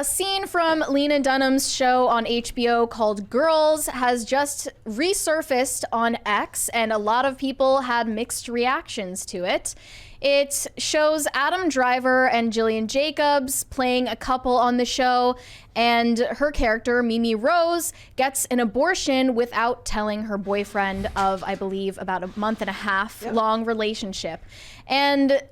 A scene from Lena Dunham's show on HBO called Girls has just resurfaced on X, and a lot of people had mixed reactions to it. It shows Adam Driver and Jillian Jacobs playing a couple on the show, and her character, Mimi Rose, gets an abortion without telling her boyfriend of, I believe, about a month and a half long relationship. And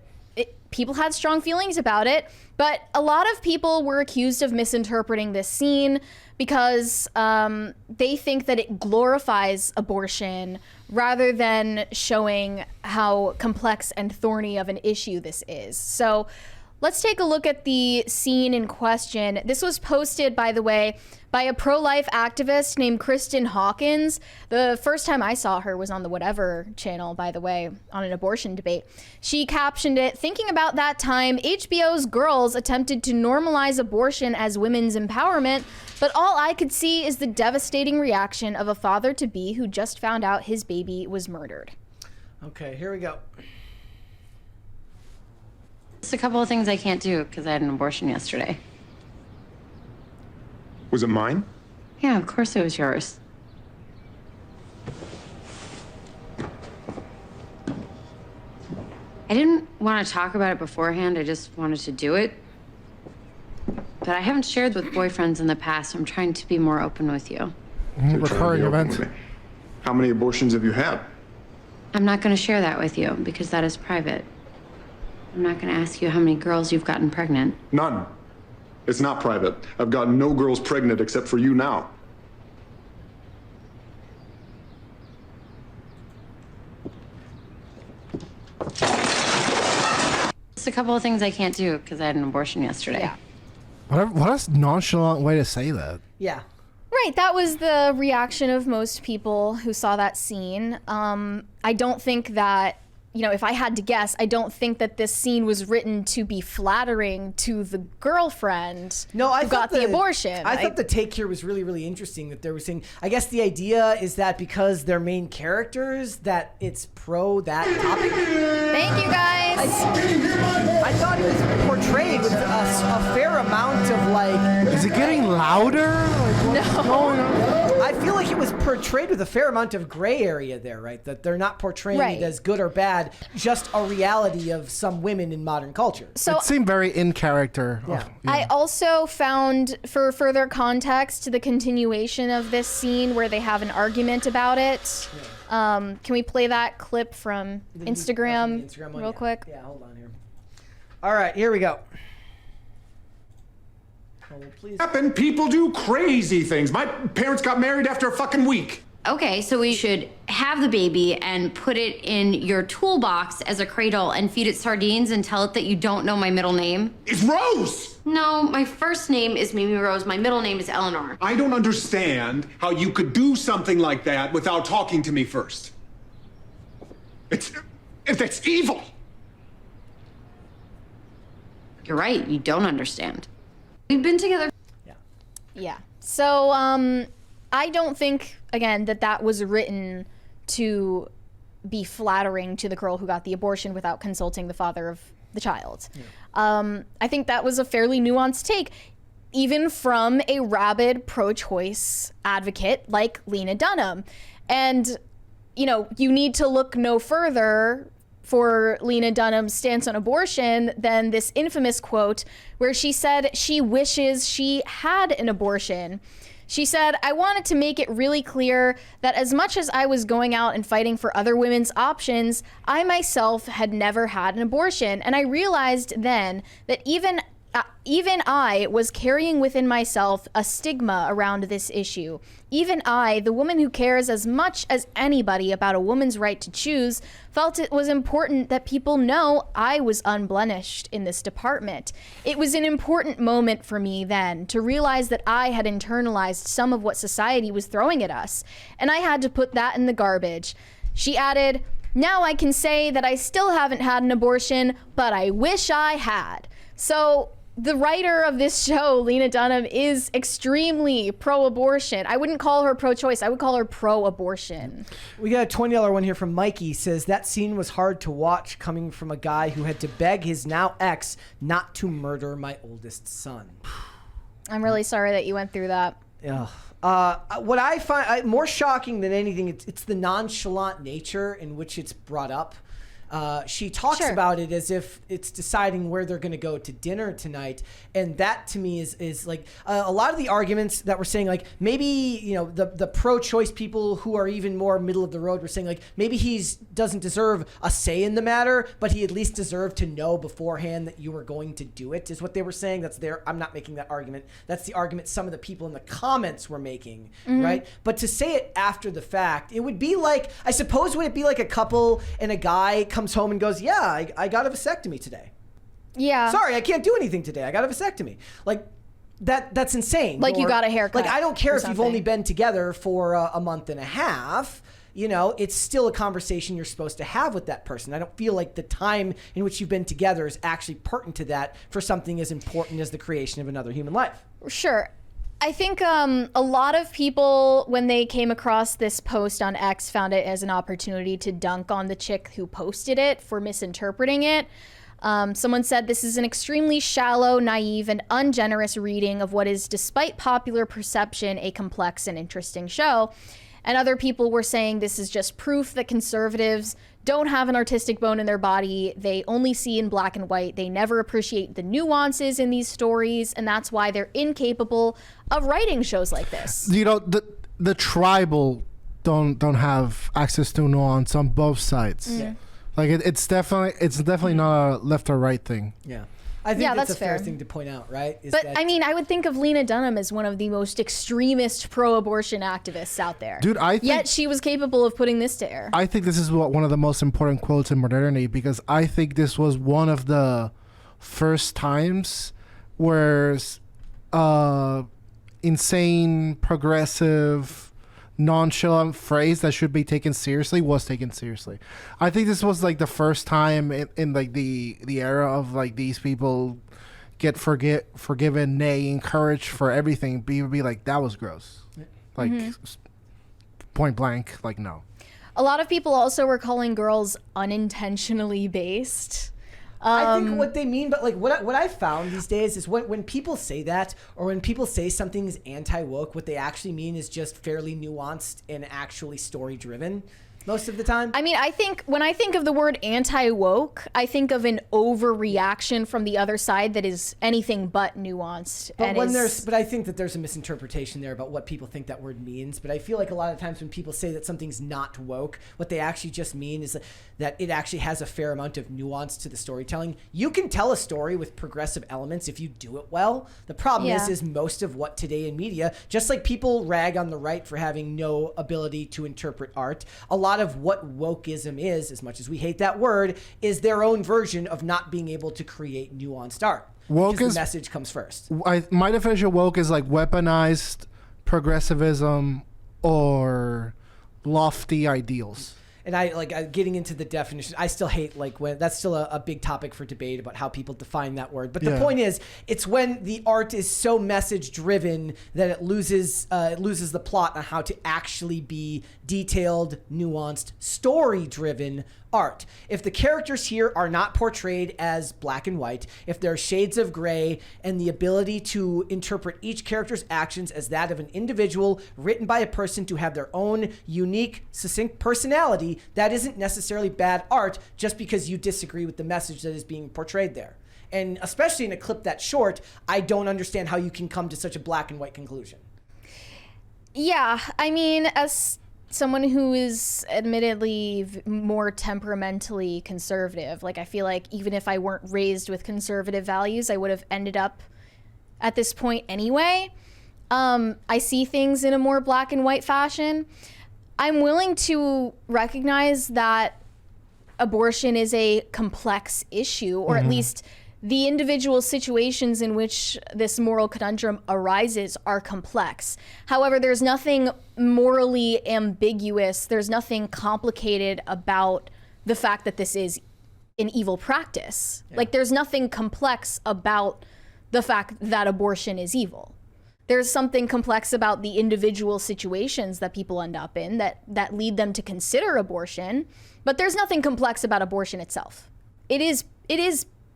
people had strong feelings about it, but a lot of people were accused of misinterpreting this scene because they think that it glorifies abortion rather than showing how complex and thorny of an issue this is. So let's take a look at the scene in question. This was posted, by the way, by a pro-life activist named Kristen Hawkins. The first time I saw her was on the Whatever channel, by the way, on an abortion debate. She captioned it, "Thinking about that time, HBO's Girls attempted to normalize abortion as women's empowerment, but all I could see is the devastating reaction of a father-to-be who just found out his baby was murdered." Okay, here we go. Just a couple of things I can't do because I had an abortion yesterday. Was it mine? Yeah, of course it was yours. I didn't want to talk about it beforehand. I just wanted to do it. But I haven't shared with boyfriends in the past. I'm trying to be more open with you. Recurring event. How many abortions have you had? I'm not going to share that with you because that is private. I'm not going to ask you how many girls you've gotten pregnant. None. It's not private. I've gotten no girls pregnant except for you now. Just a couple of things I can't do because I had an abortion yesterday. Yeah. What a nonchalant way to say that. Yeah. Right, that was the reaction of most people who saw that scene. I don't think that, you know, if I had to guess, I don't think that this scene was written to be flattering to the girlfriend who got the abortion. I thought the take here was really, really interesting that they were saying, I guess the idea is that because they're main characters, that it's pro that topic. Thank you, guys. I thought it was portrayed with a fair amount of like... Is it getting louder? Like, what's going on? I feel like it was portrayed with a fair amount of gray area there, right? That they're not portraying it as good or bad, just a reality of some women in modern culture. So it seemed very in character. Yeah. I also found, for further context, the continuation of this scene where they have an argument about it. Yeah. Can we play that clip from Instagram real quick? Yeah, hold on here. All right, here we go. Happen, people do crazy things. My parents got married after a fucking week. Okay, so we should have the baby and put it in your toolbox as a cradle and feed it sardines and tell it that you don't know my middle name? It's Rose! No, my first name is Mimi Rose. My middle name is Eleanor. I don't understand how you could do something like that without talking to me first. That's evil. You're right, you don't understand. We've been together. Yeah. So, I don't think, again, that was written to be flattering to the girl who got the abortion without consulting the father of the child. Yeah. I think that was a fairly nuanced take, even from a rabid pro-choice advocate like Lena Dunham. And, you know, you need to look no further for Lena Dunham's stance on abortion than this infamous quote where she said she wishes she had an abortion. She said, "I wanted to make it really clear that as much as I was going out and fighting for other women's options, I myself had never had an abortion. And I realized then that even I was carrying within myself a stigma around this issue. Even I, the woman who cares as much as anybody about a woman's right to choose, felt it was important that people know I was unblemished in this department. It was an important moment for me then to realize that I had internalized some of what society was throwing at us, and I had to put that in the garbage." She added, "Now I can say that I still haven't had an abortion, but I wish I had." So the writer of this show, Lena Dunham, is extremely pro-abortion. I wouldn't call her pro-choice. I would call her pro-abortion. We got a $20 one here from Mikey. Says that scene was hard to watch coming from a guy who had to beg his now ex not to murder my oldest son. I'm really sorry that you went through that. Yeah. What I find more shocking than anything, it's the nonchalant nature in which it's brought up. She talks about it as if it's deciding where they're going to go to dinner tonight. And that to me is like a lot of the arguments that we're saying, like maybe, you know, the pro-choice people who are even more middle of the road were saying like maybe doesn't deserve a say in the matter, but he at least deserved to know beforehand that you were going to do it, is what they were saying. I'm not making that argument. That's the argument some of the people in the comments were making, right? But to say it after the fact, it would be like, I suppose, would it be like a couple and a guy comes home and goes, yeah, I got a vasectomy today. Yeah. Sorry, I can't do anything today. I got a vasectomy. Like, that's insane. Like, you got a haircut. Like, I don't care if something. you've only been together for a month and a half. You know, it's still a conversation you're supposed to have with that person. I don't feel like the time in which you've been together is actually pertinent to that for something as important as the creation of another human life. Sure. I think a lot of people, when they came across this post on X, found it as an opportunity to dunk on the chick who posted it for misinterpreting it. Someone said this is an extremely shallow, naive, and ungenerous reading of what is, despite popular perception, a complex and interesting show. And other people were saying this is just proof that conservatives don't have an artistic bone in their body. They only see in black and white. They never appreciate the nuances in these stories, and that's why they're incapable of writing shows like this. You know, the tribal don't have access to nuance on both sides. Yeah. Like it's definitely not a left or right thing. Yeah. I think that's a fair fair thing to point out, right? But I mean, I would think of Lena Dunham as one of the most extremist pro-abortion activists out there. Dude, yet she was capable of putting this to air. I think this is one of the most important quotes in modernity, because I think this was one of the first times where insane, progressive, nonchalant phrase that should be taken seriously was taken seriously. I think this was like the first time in like the era of like these people get forgiven, nay, encouraged for everything. Be like, that was gross. Like point blank, like, no. A lot of people also were calling girls unintentionally based. I think what they mean, but like what I've found these days is when people say that, or when people say something is anti-woke, what they actually mean is just fairly nuanced and actually story-driven most of the time. I mean, I think when I think of the word anti-woke, I think of an overreaction from the other side that is anything but nuanced. But I think that there's a misinterpretation there about what people think that word means. But I feel like a lot of times when people say that something's not woke, what they actually just mean is that it actually has a fair amount of nuance to the storytelling. You can tell a story with progressive elements if you do it well. The problem is most of what today in media, just like people rag on the right for having no ability to interpret art, a lot of what wokeism is, as much as we hate that word, is their own version of not being able to create nuanced art. Woke because is, the message comes first. My definition of woke is like weaponized progressivism or lofty ideals. And getting into the definition, I still hate when that's still a big topic for debate about how people define that word. But the point is, it's when the art is so message driven that it loses the plot on how to actually be detailed, nuanced, story driven art. If the characters here are not portrayed as black and white, if there are shades of gray and the ability to interpret each character's actions as that of an individual written by a person to have their own unique, succinct personality, that isn't necessarily bad art just because you disagree with the message that is being portrayed there. And especially in a clip that short, I don't understand how you can come to such a black and white conclusion. Yeah, I mean, as someone who is admittedly more temperamentally conservative, like I feel like even if I weren't raised with conservative values, I would have ended up at this point anyway. I see things in a more black and white fashion. I'm willing to recognize that abortion is a complex issue, or at least the individual situations in which this moral conundrum arises are complex. However, there's nothing morally ambiguous, there's nothing complicated about the fact that this is an evil practice. Yeah. Like, there's nothing complex about the fact that abortion is evil. There's something complex about the individual situations that people end up in that lead them to consider abortion, but there's nothing complex about abortion itself. It is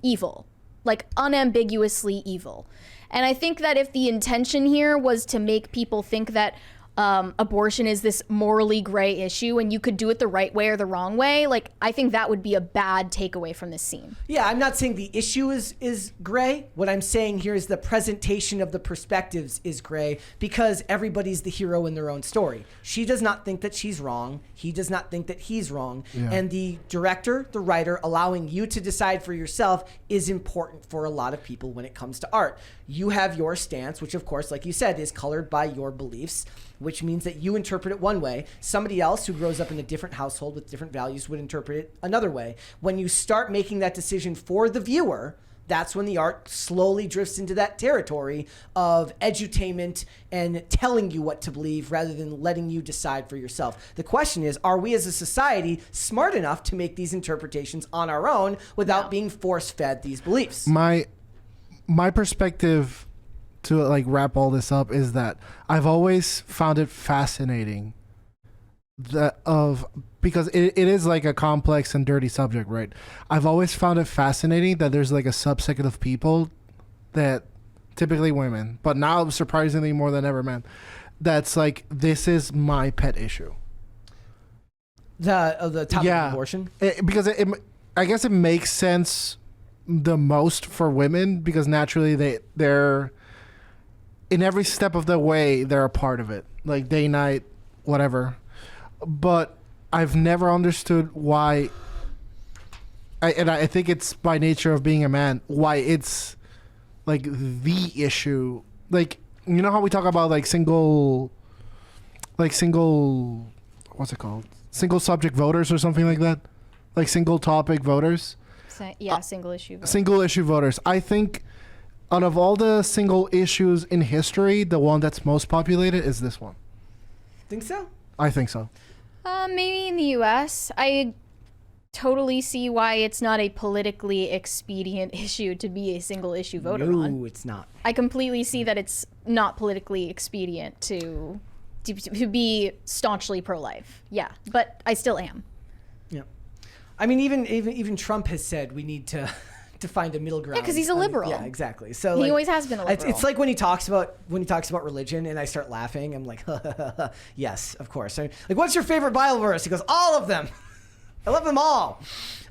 evil. Like, unambiguously evil. And I think that if the intention here was to make people think that abortion is this morally gray issue and you could do it the right way or the wrong way, like, I think that would be a bad takeaway from this scene. Yeah, I'm not saying the issue is gray. What I'm saying here is the presentation of the perspectives is gray because everybody's the hero in their own story. She does not think that she's wrong. He does not think that he's wrong. Yeah. And the director, the writer, allowing you to decide for yourself is important for a lot of people when it comes to art. You have your stance, which of course, like you said, is colored by your beliefs, which means that you interpret it one way. Somebody else who grows up in a different household with different values would interpret it another way. When you start making that decision for the viewer, that's when the art slowly drifts into that territory of edutainment and telling you what to believe rather than letting you decide for yourself. The question is, are we as a society smart enough to make these interpretations on our own without being force-fed these beliefs? My perspective, to like wrap all this up, is that I've always found it fascinating because it is like a complex and dirty subject, right? I've always found it fascinating that there's like a subset of people that, typically women, but now surprisingly more than ever men, that's like, this is my pet issue. The topic of abortion? Because I guess it makes sense the most for women because naturally they're in every step of the way, they're a part of it, like day, night, whatever. But I've never understood why, I think it's by nature of being a man, why it's like the issue. Like, you know how we talk about like single, what's it called? Single subject voters or something like that? Like single topic voters? Single issue voters. Single issue voters. I think out of all the single issues in history, the one that's most populated is this one. Think so? I think so. Maybe in the U.S. I totally see why it's not a politically expedient issue to be a single issue voter on. No, it's not. I completely see that it's not politically expedient to be staunchly pro-life. Yeah, but I still am. Yeah. I mean, even Trump has said we need to find a middle ground. Yeah, because he's a liberal. Yeah, exactly. So he always has been a liberal. It's like when he talks about religion, and I start laughing. I'm like, yes, of course. Like, what's your favorite Bible verse? He goes, all of them. I love them all.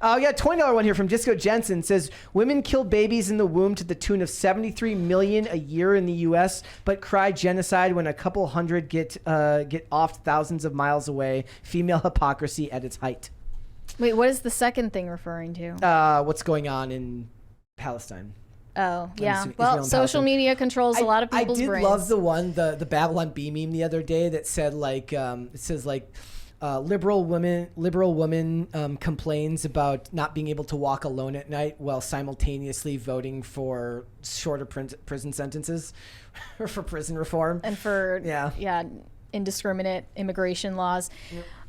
We got a $20 one here from Disco Jensen. Says, women kill babies in the womb to the tune of 73 million a year in the U.S., but cry genocide when a couple hundred get off thousands of miles away. Female hypocrisy at its height. Wait, what is the second thing referring to? What's going on in Palestine? Oh, yeah. Well, social media controls a lot of people's brains. I did love the one, the Babylon Bee meme the other day that said like, it says like, liberal woman complains about not being able to walk alone at night while simultaneously voting for shorter prison sentences or for prison reform and for indiscriminate immigration laws.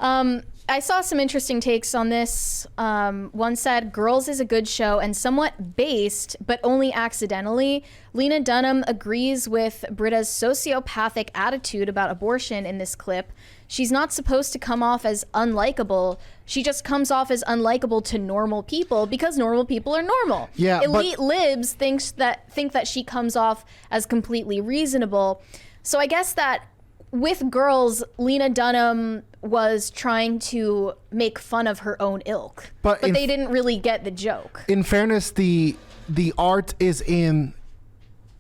Yep. I saw some interesting takes on this. One said, Girls is a good show and somewhat based, but only accidentally. Lena Dunham agrees with Britta's sociopathic attitude about abortion in this clip. She's not supposed to come off as unlikable. She just comes off as unlikable to normal people because normal people are normal. Yeah, Elite libs think that she comes off as completely reasonable. So I guess that with Girls, Lena Dunham was trying to make fun of her own ilk, but they didn't really get the joke. In fairness, the art is in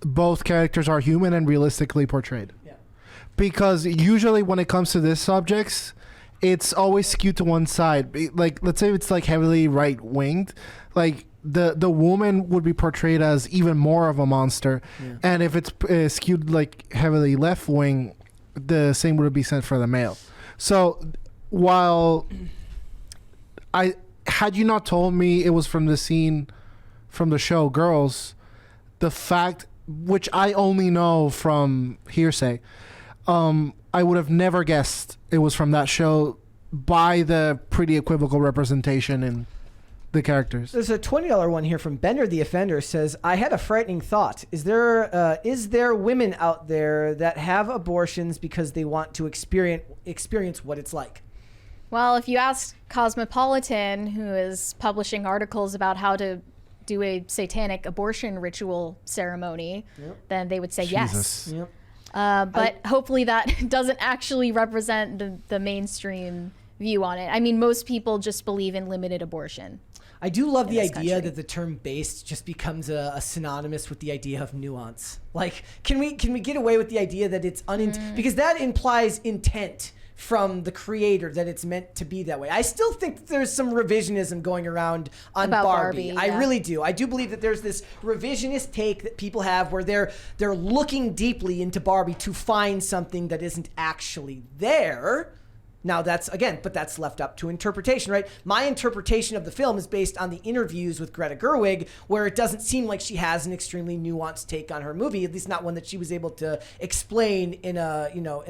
both characters are human and realistically portrayed. Yeah. Because usually when it comes to these subjects, it's always skewed to one side. Like, let's say it's like heavily right-winged, like the woman would be portrayed as even more of a monster. Yeah. And if it's skewed like heavily left-wing, the same would be said for the male. So while had you not told me it was from the scene from the show Girls, the fact, which I only know from hearsay, I would have never guessed it was from that show by the pretty equivocal representation in the characters. There's a $20 one here from Bender the Offender. Says, I had a frightening thought. Is there women out there that have abortions because they want to experience what it's like? Well, if you ask Cosmopolitan, who is publishing articles about how to do a satanic abortion ritual ceremony, then they would say yes. Jesus. Yep. But hopefully that doesn't actually represent the mainstream view on it. I mean, most people just believe in limited abortion. I do love the this idea country. that the term based just becomes a synonymous with the idea of nuance. Like, can we get away with the idea that it's because that implies intent from the creator, that it's meant to be that way. I still think that there's some revisionism going around on About Barbie. Barbie, I yeah. really do. I do believe that there's this revisionist take that people have where they're looking deeply into Barbie to find something that isn't actually there. Now that's left up to interpretation, right? My interpretation of the film is based on the interviews with Greta Gerwig, where it doesn't seem like she has an extremely nuanced take on her movie, at least not one that she was able to explain in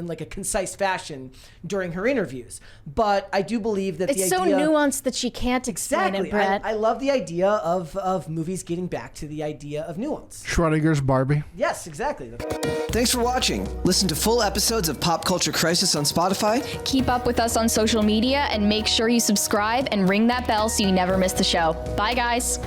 like a concise fashion during her interviews. But I do believe that It's so nuanced that she can't explain it, Brett. I love the idea of movies getting back to the idea of nuance. Schrodinger's Barbie. Yes, exactly. Thanks for watching. Listen to full episodes of Pop Culture Crisis on Spotify. Keep up with us on social media and make sure you subscribe and ring that bell so you never miss the show. Bye, guys.